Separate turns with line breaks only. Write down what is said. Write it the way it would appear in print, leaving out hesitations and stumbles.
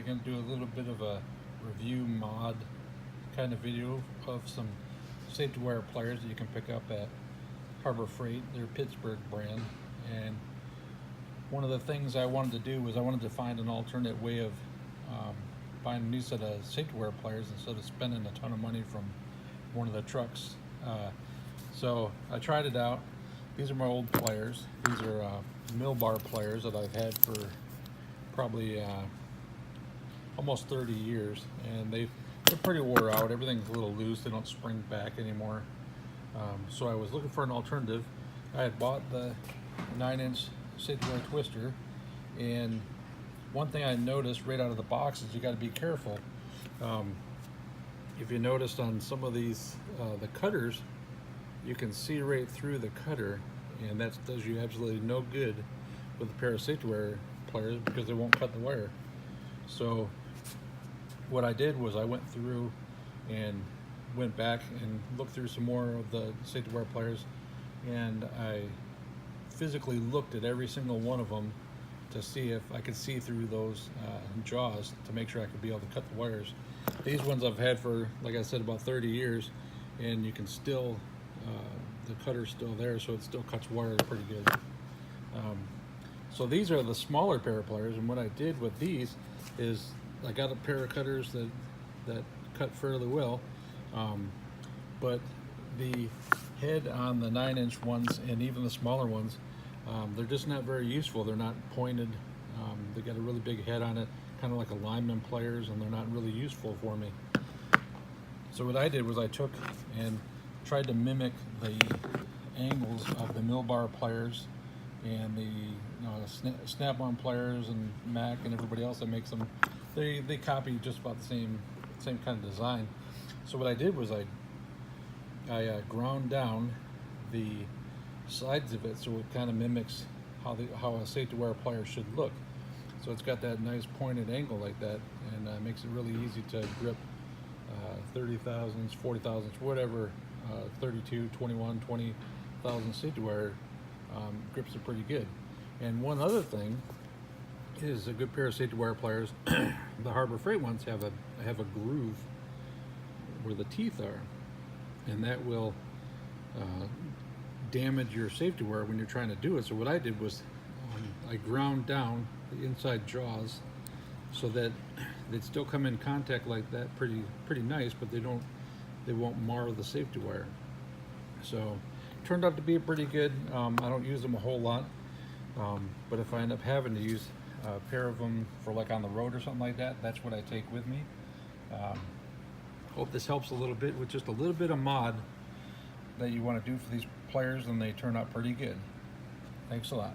going to do a little bit of a review mod kind of video of some safety wire pliers that you can pick up at Harbor Freight. They're Pittsburg brand, and one of the things I wanted to do was I wanted to find an alternate way of buying a new set of safety wire pliers instead of spending a ton of money from one of the trucks. So I tried it out. These are my old pliers. These are mill bar pliers that I've had for probably almost 30 years, and they're pretty wore out. Everything's a little loose. They don't spring back anymore. So I was looking for an alternative. I had bought the 9-inch safety wire twister, and one thing I noticed right out of the box is you got to be careful. If you noticed on some of these, the cutters, you can see right through the cutter, and that does you absolutely no good with a pair of safety wire pliers because they won't cut the wire. So what I did was I went through and went back and looked through some more of the safety wire pliers, and I physically looked at every single one of them to see if I could see through those jaws to make sure I could be able to cut the wires. These ones I've had for, like I said, about 30 years, and you can still, the cutter's still there, so it still cuts wire pretty good. So these are the smaller pair of pliers, and what I did with these is I got a pair of cutters that cut fairly well, but the head on the 9-inch ones and even the smaller ones, they're just not very useful. They're not pointed. They got a really big head on it, kind of like a lineman pliers, and they're not really useful for me. So what I did was I took and tried to mimic the angles of the mill bar pliers and the snap-on pliers and Mac and everybody else that makes them. They copy just about the same kind of design. So what I did was I ground down the sides of it so it kind of mimics how a safety wire plier should look. So it's got that nice pointed angle like that, and makes it really easy to grip 30 thousandths, 40 thousandths, whatever, 32, 21, 20 thousand safety wire grips it pretty good. And one other thing is a good pair of safety wire pliers. The Harbor Freight ones have a groove where the teeth are, and that will damage your safety wire when you're trying to do it. So what I did was I ground down the inside jaws so that they'd still come in contact like that pretty nice, but they won't mar the safety wire. So it turned out to be pretty good. I don't use them a whole lot, but if I end up having to use a pair of them for like on the road or something like that, that's what I take with me. Hope this helps a little bit with just a little bit of mod that you want to do for these pliers, and they turn out pretty good. Thanks a lot.